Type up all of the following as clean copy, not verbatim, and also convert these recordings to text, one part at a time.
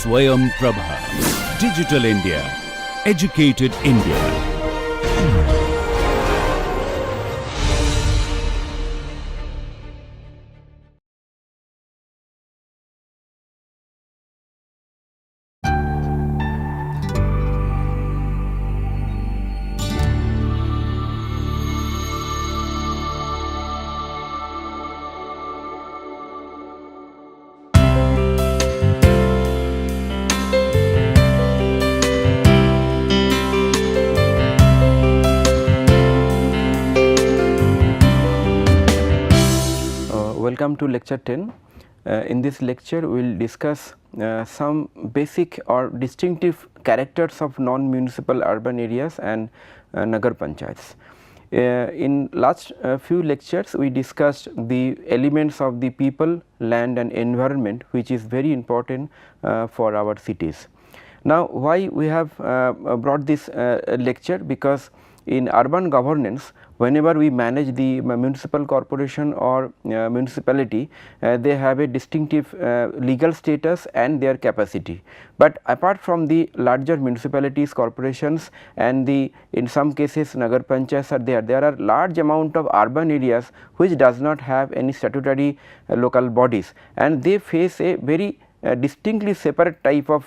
Swayam Prabha. Digital India. Educated India. Welcome to lecture 10. In this lecture we will discuss some basic or distinctive characters of non-municipal urban areas and Nagar Panchayats. In last few lectures we discussed the elements of the people, land and environment, which is very important for our cities. Now, why we have brought this lecture? Because in urban governance, whenever we manage the municipal corporation or municipality, they have a distinctive legal status and their capacity. But apart from the larger municipalities, corporations and the in some cases Nagar Panchayats are there are large amount of urban areas which does not have any statutory local bodies, and they face a very distinctly separate type of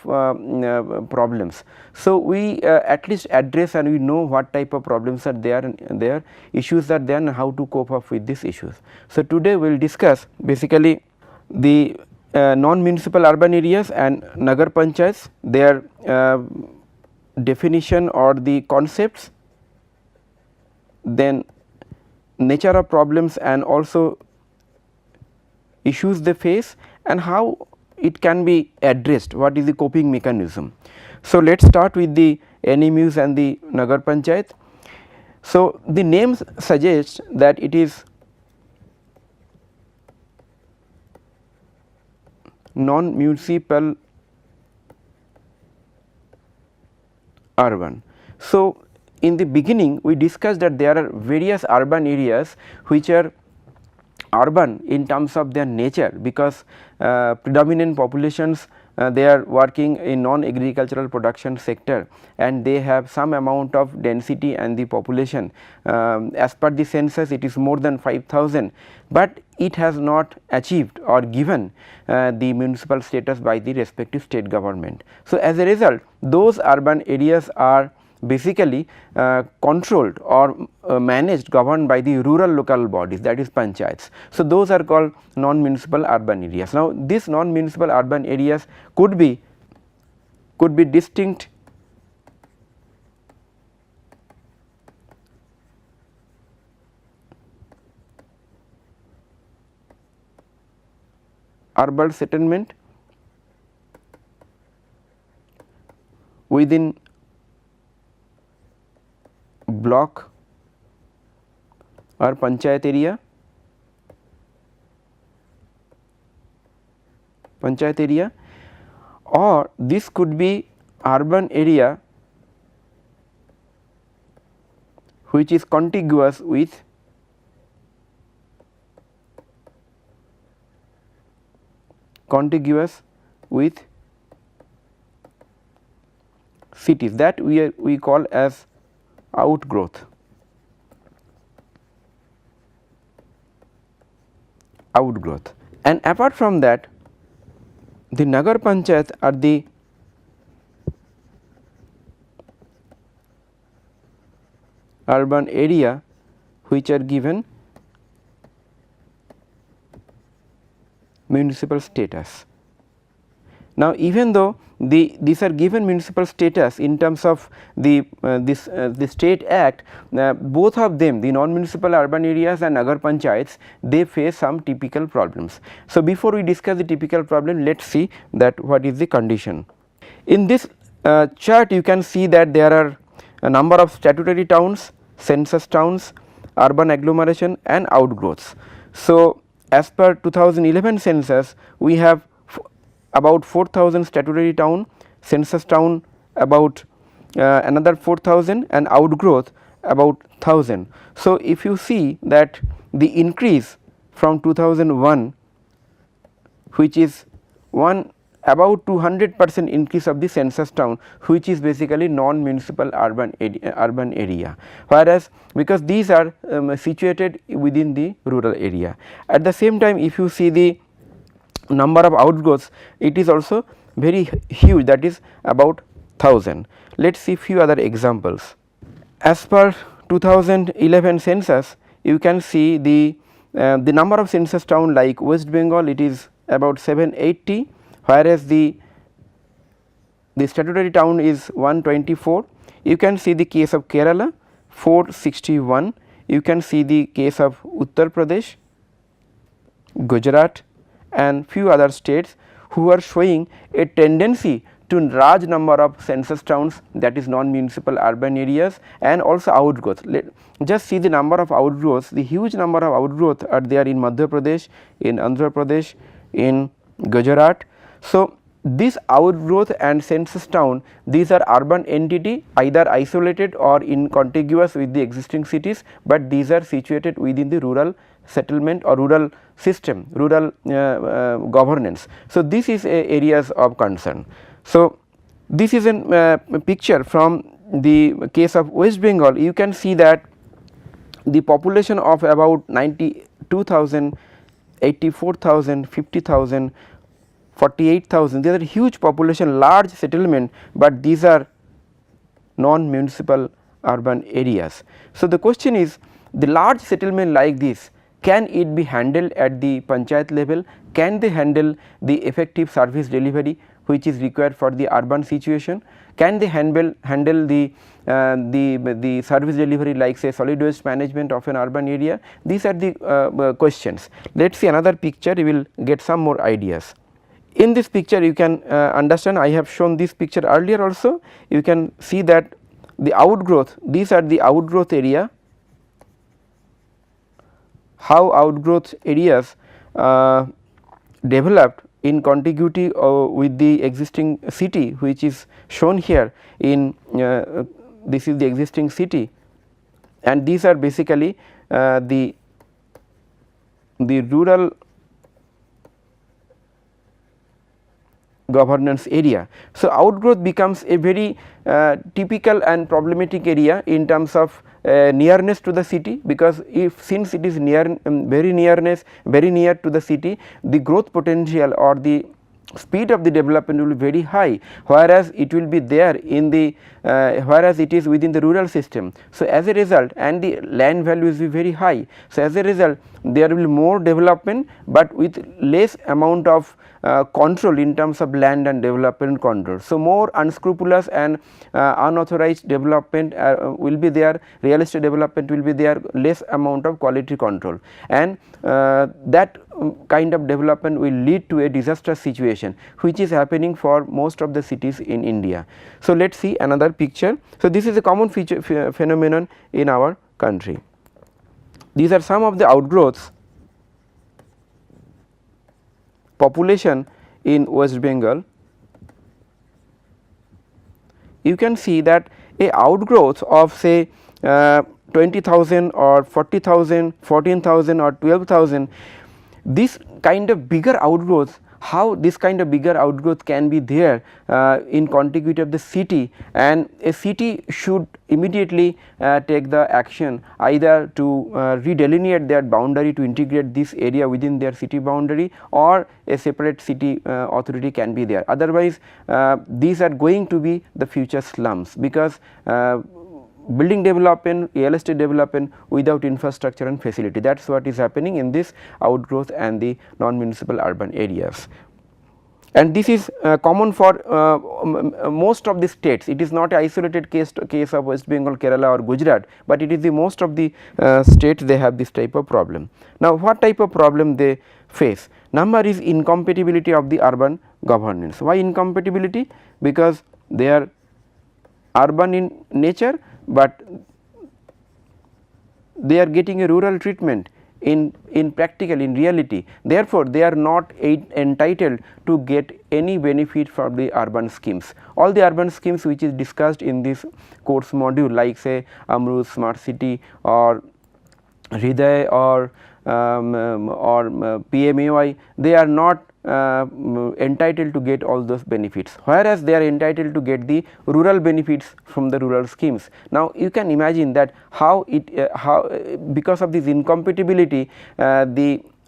problems. So, we at least address and we know what type of problems are there and their issues are there and how to cope up with these issues. So, today we will discuss basically the non-municipal urban areas and Nagar Panchayats, their definition or the concepts, then nature of problems and also issues they face and how it can be addressed, what is the coping mechanism. So, let us start with the NMUs and the Nagar Panchayat. So, the names suggest that it is non-municipal urban. So, in the beginning we discussed that there are various urban areas which are urban in terms of their nature, because predominant populations they are working in non-agricultural production sector and they have some amount of density and the population as per the census it is more than 5,000, but it has not achieved or given the municipal status by the respective state government. So, as a result those urban areas are basically controlled or managed, governed by the rural local bodies, that is panchayats. So, those are called non-municipal urban areas. Now, these non-municipal urban areas could be distinct urban settlement within block or panchayat area, or this could be urban area which is contiguous with cities, that we call as outgrowth. And apart from that, the Nagar Panchayat are the urban area which are given municipal status. Now, even though these are given municipal status in terms of the state act, both of them, the non-municipal urban areas and Nagar Panchayats, they face some typical problems. So, before we discuss the typical problem, let us see that what is the condition. In this chart you can see that there are a number of statutory towns, census towns, urban agglomeration and outgrowths. So, as per 2011 census we have about 4,000 statutory town, census town about another 4,000 and outgrowth about 1,000. So, if you see that the increase from 2001, which is 1 about 200% increase of the census town, which is basically non-municipal urban area, whereas because these are situated within the rural area. At the same time, if you see the number of outgrowths, it is also very huge, that is about 1000. Let us see few other examples. As per 2011 census, you can see the number of census town like West Bengal, it is about 780, whereas the statutory town is 124. You can see the case of Kerala 461, you can see the case of Uttar Pradesh, Gujarat and few other states who are showing a tendency to large number of census towns, that is non-municipal urban areas, and also outgrowth. Just see the number of outgrowths, the huge number of outgrowth are there in Madhya Pradesh, in Andhra Pradesh, in Gujarat. So, this outgrowth and census town, these are urban entity either isolated or in contiguous with the existing cities, but these are situated within the rural settlement or rural system, rural governance. So, this is areas of concern. So, this is a picture from the case of West Bengal. You can see that the population of about 92,000, 84,000, 50,000, 48,000, these are huge population, large settlement, but these are non-municipal urban areas. So, the question is, the large settlement like this, can it be handled at the panchayat level? Can they handle the effective service delivery which is required for the urban situation? Can they handle the service delivery like say solid waste management of an urban area? These are the questions. Let us see another picture, you will get some more ideas. In this picture you can understand, I have shown this picture earlier also, you can see that the outgrowth, these are the outgrowth area, how outgrowth areas developed in contiguity with the existing city, which is shown here in this is the existing city, and these are basically the rural governance area. So, outgrowth becomes a very typical and problematic area in terms of nearness to the city, because if since it is near very near to the city, the growth potential or the speed of the development will be very high, whereas it will be there in the whereas it is within the rural system. So, as a result, and the land value is very high. So, as a result there will be more development, but with less amount of control in terms of land and development control. So, more unscrupulous and unauthorized development will be there, real estate development will be there, less amount of quality control, and that kind of development will lead to a disaster situation, which is happening for most of the cities in India. So, let us see another picture. So, this is a common phenomenon in our country. These are some of the outgrowths population in West Bengal. You can see that a outgrowth of say 20,000 or 40,000, 14,000 or 12,000, this kind of bigger outgrowth, how this kind of bigger outgrowth can be there in contiguity of the city, and a city should immediately take the action either to redelineate their boundary to integrate this area within their city boundary, or a separate city authority can be there. Otherwise, these are going to be the future slums, because building development, real estate development without infrastructure and facility, that is what is happening in this outgrowth and the non-municipal urban areas. And this is common for most of the states. It is not an isolated case of West Bengal, Kerala or Gujarat, but it is the most of the states they have this type of problem. Now, what type of problem they face? Number is incompatibility of the urban governance. Why incompatibility? Because they are urban in nature, but they are getting a rural treatment in practical, in reality. Therefore, they are not entitled to get any benefit from the urban schemes. All the urban schemes which is discussed in this course module, like say Amrut, Smart City or Hriday or PMAY, they are not entitled to get all those benefits, whereas they are entitled to get the rural benefits from the rural schemes. Now, you can imagine that how it because of this incompatibility,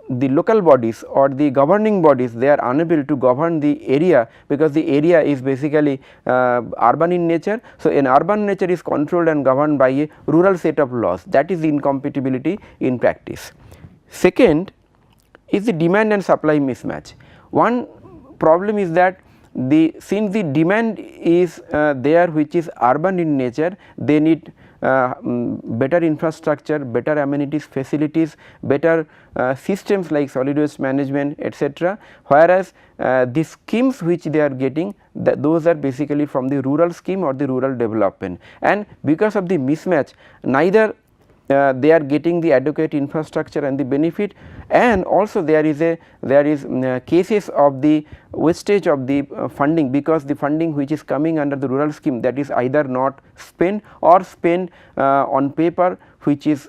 the local bodies or the governing bodies, they are unable to govern the area, because the area is basically urban in nature. So, an urban nature is controlled and governed by a rural set of laws, that is the incompatibility in practice. Second is the demand and supply mismatch. One problem is that since the demand is there, which is urban in nature, they need better infrastructure, better amenities, facilities, better systems like solid waste management, etc. Whereas the schemes which they are getting, those are basically from the rural scheme or the rural development, and because of the mismatch, neither they are getting the adequate infrastructure and the benefit, and also there is cases of the wastage of the funding, because the funding which is coming under the rural scheme, that is either not spent or spent on paper which is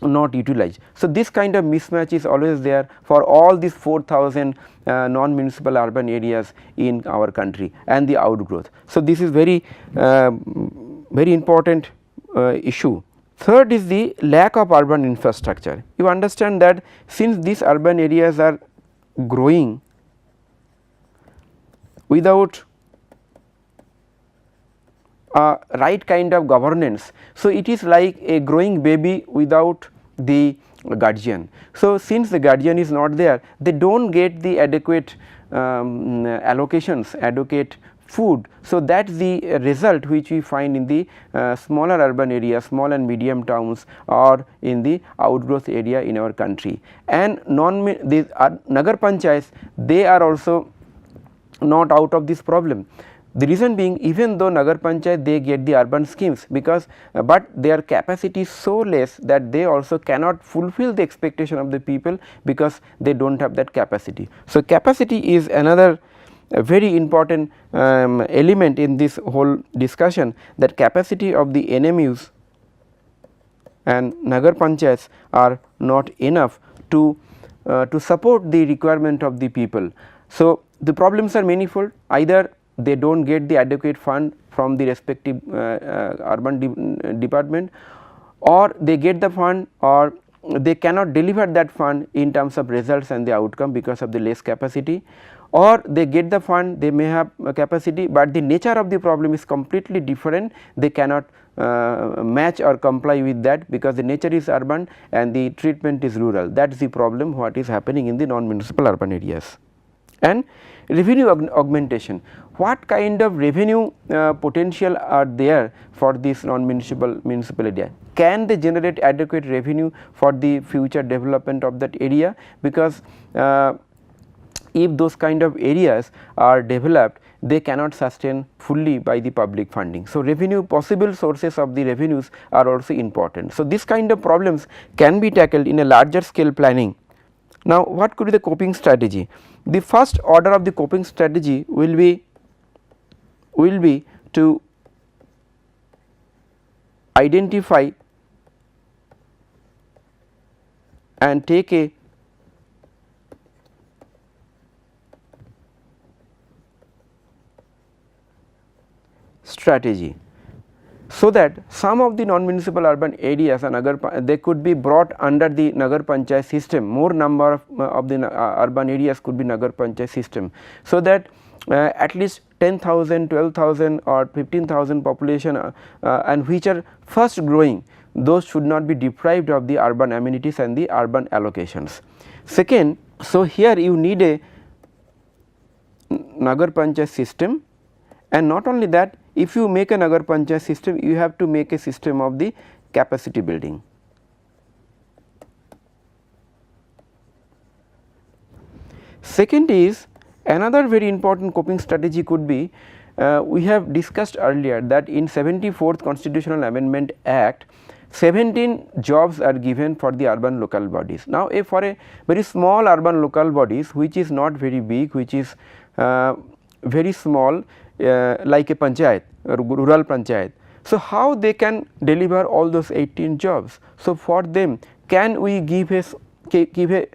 not utilized. So, this kind of mismatch is always there for all these 4,000 non-municipal urban areas in our country and the outgrowth. So, this is very important issue. Third is the lack of urban infrastructure. You understand that since these urban areas are growing without right kind of governance, so it is like a growing baby without the guardian. So, since the guardian is not there, they do not get the adequate allocations, adequate food. So, that is the result which we find in the smaller urban areas, small and medium towns, or in the outgrowth area in our country. And Nagar Panchayats, they are also not out of this problem. The reason being, even though Nagar Panchayat they get the urban schemes, because but their capacity is so less that they also cannot fulfill the expectation of the people, because they do not have that capacity. So, capacity is another very important element in this whole discussion, that capacity of the NMUs and Nagar Panchayats are not enough to support the requirement of the people. So, the problems are manifold, either they do not get the adequate fund from the respective urban department, or they get the fund or they cannot deliver that fund in terms of results and the outcome because of the less capacity, or they get the fund, they may have capacity, but the nature of the problem is completely different, they cannot match or comply with that, because the nature is urban and the treatment is rural. That is the problem what is happening in the non-municipal urban areas. And revenue augmentation, what kind of revenue potential are there for this non-municipal area? Can they generate adequate revenue for the future development of that area? Because if those kind of areas are developed, they cannot sustain fully by the public funding. So, revenue, possible sources of the revenues are also important. So, this kind of problems can be tackled in a larger scale planning. Now, what could be the coping strategy? The first order of the coping strategy will be to identify and take a strategy, so that some of the non-municipal urban areas and they could be brought under the Nagar Panchayat system, more number of the urban areas could be Nagar Panchayat system. So, that at least 10,000, 12,000 or 15,000 population and which are first growing, those should not be deprived of the urban amenities and the urban allocations. Second, so here you need a Nagar Panchayat system, and not only that, if you make a Nagar Panchayat system, you have to make a system of the capacity building. Second is, another very important coping strategy could be, we have discussed earlier that in 74th Constitutional Amendment Act, 17 jobs are given for the urban local bodies. Now, for a very small urban local bodies which is not very big, which is very small, like a panchayat or rural panchayat. So, how they can deliver all those 18 jobs? So, for them, can we give a give a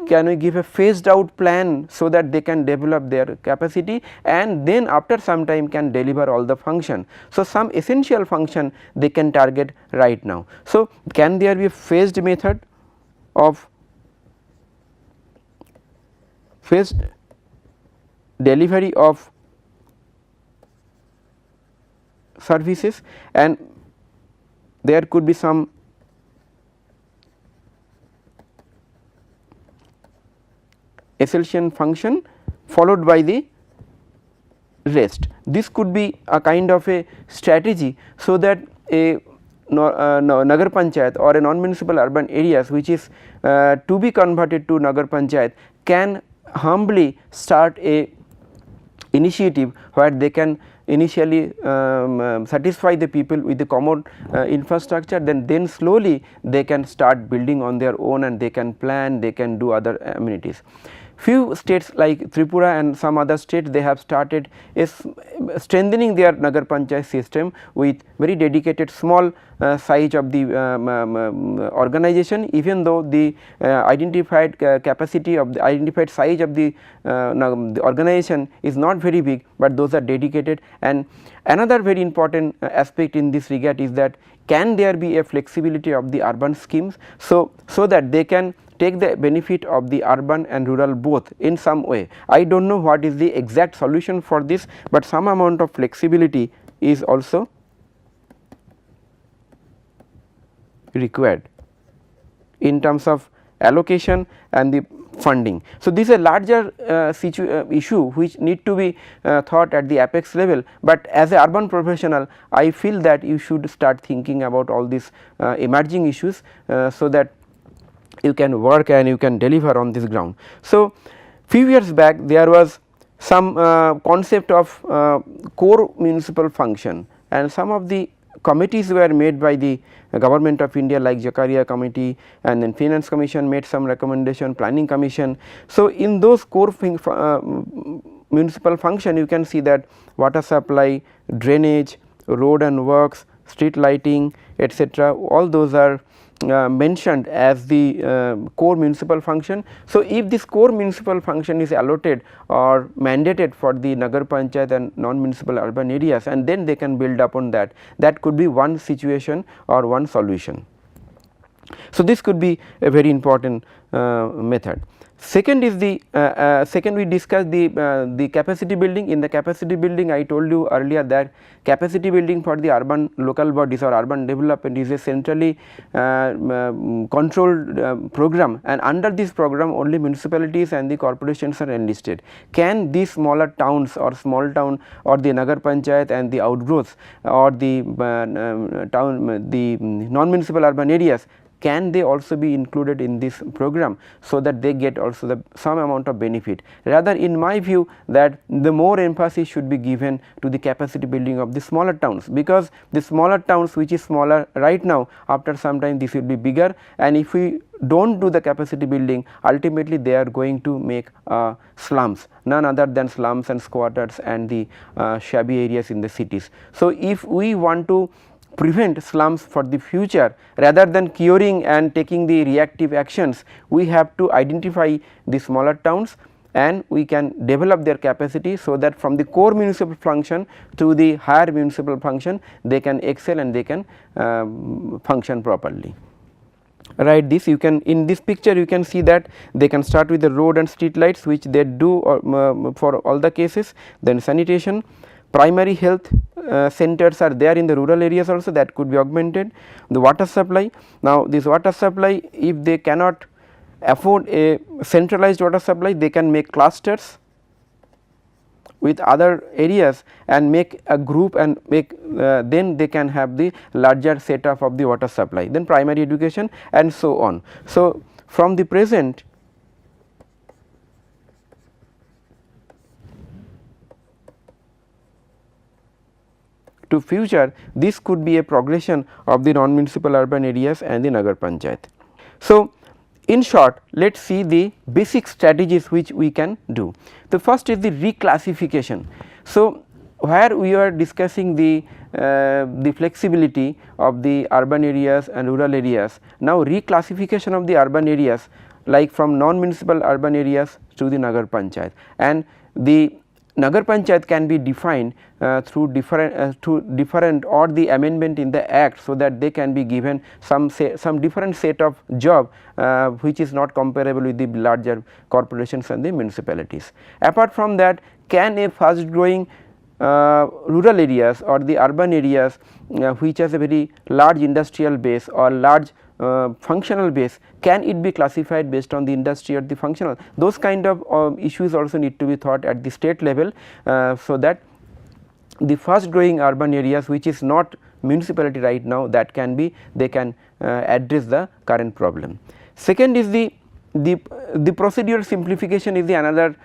can we give a phased out plan so that they can develop their capacity and then after some time can deliver all the function. So, some essential function they can target right now. So, can there be a phased method of phased delivery of services, and there could be some essential function followed by the rest. This could be a kind of a strategy, so that a Nagar Panchayat or a non-municipal urban areas which is to be converted to Nagar Panchayat can humbly start a initiative where they can initially satisfy the people with the common infrastructure, then slowly they can start building on their own and they can plan, they can do other amenities. Few states like Tripura and some other states, they have started strengthening their Nagar Panchayat system with very dedicated small size of the organization, even though the identified capacity of the identified size of the organization is not very big, but those are dedicated. And another very important aspect in this regard is that can there be a flexibility of the urban schemes, so that they can take the benefit of the urban and rural both in some way. I do not know what is the exact solution for this, but some amount of flexibility is also required in terms of allocation and the funding. So, this is a larger issue which need to be thought at the apex level, but as a urban professional I feel that you should start thinking about all these emerging issues so that you can work and you can deliver on this ground. So, few years back there was some concept of core municipal function, and some of the committees were made by the Government of India like Zakaria committee, and then Finance Commission made some recommendation, Planning Commission. So, in those core municipal function you can see that water supply, drainage, road and works, street lighting, etc., all those are mentioned as the core municipal function. So, if this core municipal function is allotted or mandated for the Nagar Panchayat and non-municipal urban areas, and then they can build upon that, that could be one situation or one solution. So, this could be a very important method. Second is the second we discussed the capacity building. In the capacity building I told you earlier that capacity building for the urban local bodies or urban development is a centrally controlled program, and under this program only municipalities and the corporations are enlisted. Can these smaller towns or small town or the Nagar Panchayat and the outgrowths or the non-municipal urban areas, can they also be included in this program, so that they get also some amount of benefit? Rather, in my view, that the more emphasis should be given to the capacity building of the smaller towns, because the smaller towns which is smaller right now, after some time this will be bigger, and if we do not do the capacity building, ultimately they are going to make slums, none other than slums and squatters and the shabby areas in the cities. So, if we want to prevent slums for the future, rather than curing and taking the reactive actions, we have to identify the smaller towns and we can develop their capacity, so that from the core municipal function to the higher municipal function they can excel and they can function properly. Right, this you can, in this picture you can see that they can start with the road and street lights, which they do for all the cases, then sanitation, primary health centers are there in the rural areas also, that could be augmented. The water supply, now this water supply, if they cannot afford a centralized water supply, they can make clusters with other areas and make a group and make then they can have the larger setup of the water supply, then primary education and so on. So, from the present to future, this could be a progression of the non-municipal urban areas and the Nagar Panchayat. So, in short, let us see the basic strategies which we can do. The first is the reclassification. So, where we are discussing the flexibility of the urban areas and rural areas. Now, reclassification of the urban areas like from non-municipal urban areas to the Nagar Panchayat, and the Nagar Panchayat can be defined through different or the amendment in the act, so that they can be given some different set of job which is not comparable with the larger corporations and the municipalities. Apart from that, can a fast growing rural areas or the urban areas which has a very large industrial base or large functional base, can it be classified based on the industry or the functional? Those kind of issues also need to be thought at the state level, so that the fast growing urban areas which is not municipality right now, that can be, they can address the current problem. Second is the procedural simplification is the another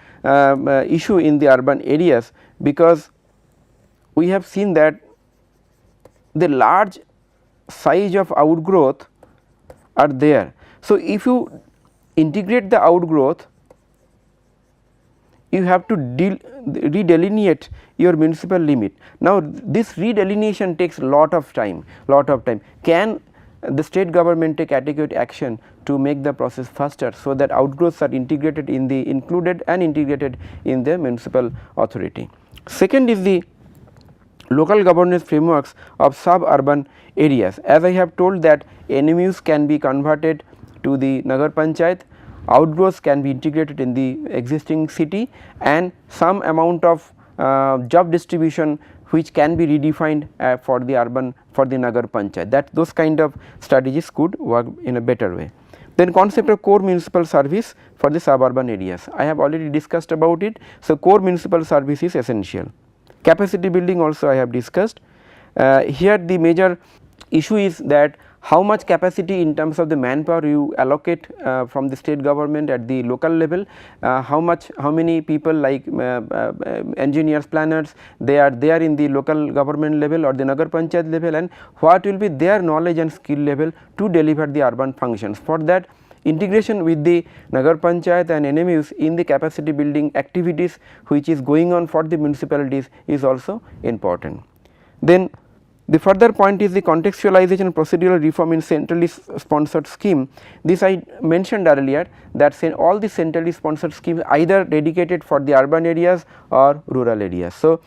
issue in the urban areas, because we have seen that the large size of outgrowth are there. So, if you integrate the outgrowth, you have to redelineate your municipal limit. Now, this redelineation takes lot of time. Can the state government take adequate action to make the process faster, so that outgrowths are integrated in the included and integrated in the municipal authority. Second is the local governance frameworks of suburban areas. As I have told that NMUs can be converted to the Nagar Panchayat, outgrowths can be integrated in the existing city, and some amount of job distribution which can be redefined for the urban, for the Nagar Panchayat, that those kind of strategies could work in a better way. Then concept of core municipal service for the suburban areas, I have already discussed about it. So, core municipal service is essential. Capacity building also I have discussed. Here the major issue is that how much capacity in terms of the manpower you allocate from the state government at the local level, how many people like engineers, planners, they are there in the local government level or the Nagar Panchayat level, and what will be their knowledge and skill level to deliver the urban functions. For that, integration with the Nagar Panchayat and NMUs in the capacity building activities which is going on for the municipalities is also important. Then the further point is the contextualization and procedural reform in centrally sponsored scheme. This I mentioned earlier, that all the centrally sponsored schemes either dedicated for the urban areas or rural areas. So,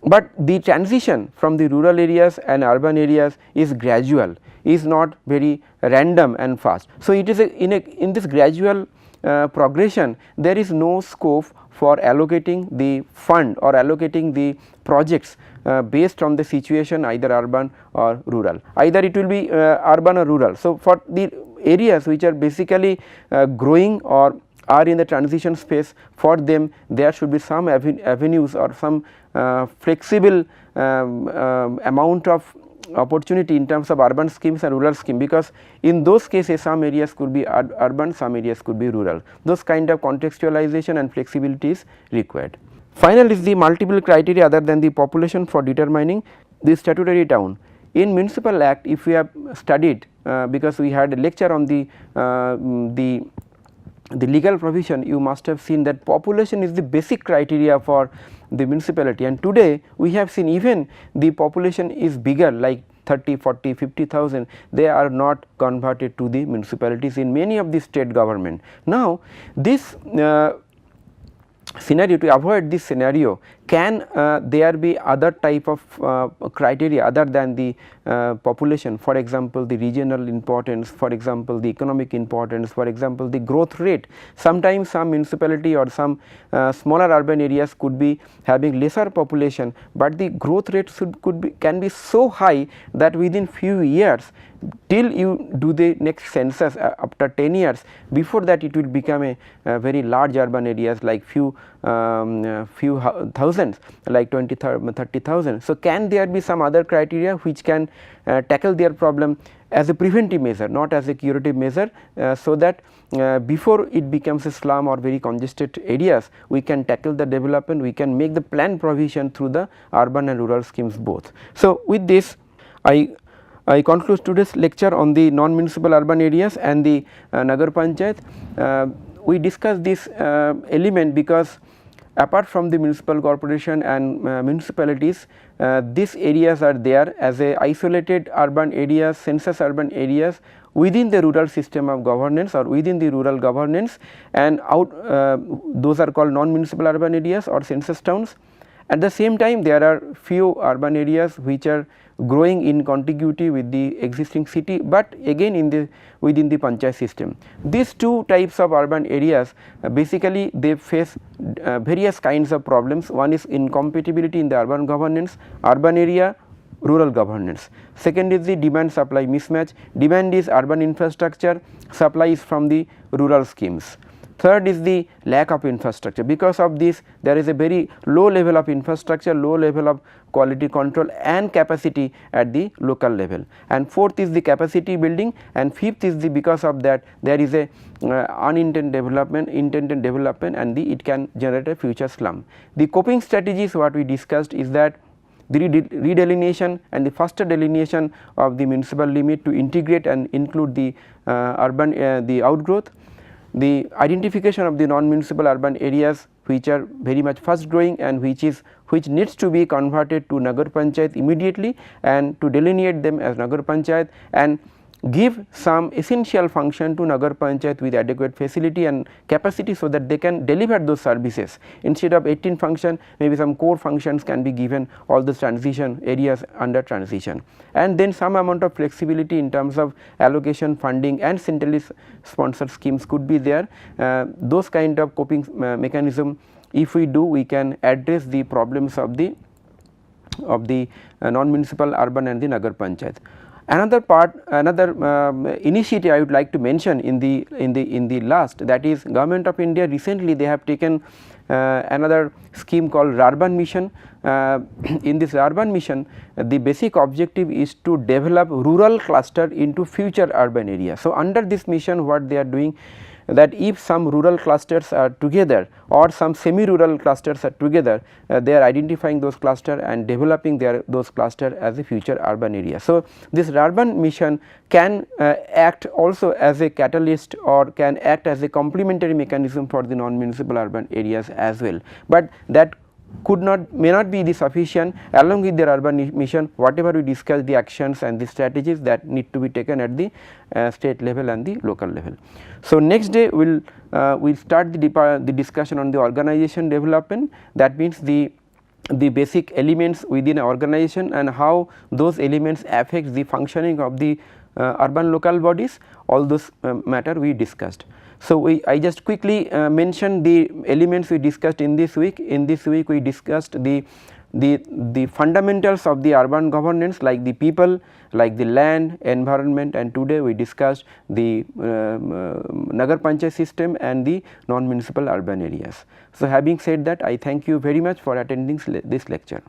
but the transition from the rural areas and urban areas is gradual, is not very random and fast. So, it is in this gradual progression, there is no scope for allocating the fund or allocating the projects based on the situation, either urban or rural, either it will be urban or rural. So, for the areas which are basically growing or are in the transition space, for them there should be some avenues or some flexible amount of opportunity in terms of urban schemes and rural scheme, because in those cases some areas could be urban, some areas could be rural. Those kind of contextualization and flexibility is required. Final is the multiple criteria other than the population for determining the statutory town. In Municipal Act, if we have studied, because we had a lecture on the legal provision, you must have seen that population is the basic criteria for the municipality, and today we have seen even the population is bigger, like 30, 40, 50,000, they are not converted to the municipalities in many of the state government. Now, this scenario, to avoid this scenario, can there be other type of criteria other than the population, for example the regional importance, for example the economic importance, for example the growth rate. Sometimes some municipality or some smaller urban areas could be having lesser population, but the growth rate can be so high that within few years, till you do the next census after 10 years, before that it will become a very large urban areas, like few thousands, like 20-30,000. So, can there be some other criteria which can tackle their problem as a preventive measure, not as a curative measure, so that before it becomes a slum or very congested areas, we can tackle the development, we can make the planned provision through the urban and rural schemes both. So, with this I conclude today's lecture on the non-municipal urban areas and the Nagar Panchayat. We discussed this element because apart from the municipal corporation and municipalities, these areas are there as a isolated urban areas, census urban areas within the rural system of governance or within the rural governance, and those are called non-municipal urban areas or census towns. At the same time, there are few urban areas which are growing in contiguity with the existing city, but again within the panchayat system. These two types of urban areas basically they face various kinds of problems. One is incompatibility in the urban governance, urban area, rural governance. Second is the demand supply mismatch. Demand is urban infrastructure, supply is from the rural schemes. Third is the lack of infrastructure. Because of this, there is a very low level of infrastructure, low level of quality control and capacity at the local level. And fourth is the capacity building, and fifth is the because of that there is a unintended development, and it can generate a future slum. The coping strategies what we discussed is that the redelineation and the faster delineation of the municipal limit to integrate and include the the outgrowth, the identification of the non-municipal urban areas which are very much fast growing and which needs to be converted to Nagar Panchayat immediately, and to delineate them as Nagar Panchayat and give some essential function to Nagar Panchayat with adequate facility and capacity, so that they can deliver those services. Instead of 18 function, maybe some core functions can be given all the transition areas under transition, and then some amount of flexibility in terms of allocation, funding and centrally sponsored schemes could be there. Those kind of coping mechanism, if we do, we can address the problems of the non-municipal urban and the Nagar Panchayat. Another initiative I would like to mention in the last, that is Government of India recently they have taken another scheme called Urban Mission. In this Urban Mission, the basic objective is to develop rural cluster into future urban areas. So, under this mission what they are doing, that if some rural clusters are together or some semi-rural clusters are together, they are identifying those cluster and developing those cluster as a future urban area. So, this urban mission can act also as a catalyst or can act as a complementary mechanism for the non-municipal urban areas as well, but that may not be the sufficient. Along with their urban mission, whatever we discuss, the actions and the strategies that need to be taken at the state level and the local level. So, next day we will start the discussion on the organization development, that means the basic elements within an organization and how those elements affect the functioning of the urban local bodies, all those matter we discussed. So, I just quickly mentioned the elements we discussed in this week. In this week we discussed the fundamentals of the urban governance, like the people, like the land, environment, and today we discussed the Nagar Panchayat system and the non-municipal urban areas. So, having said that, I thank you very much for attending this lecture.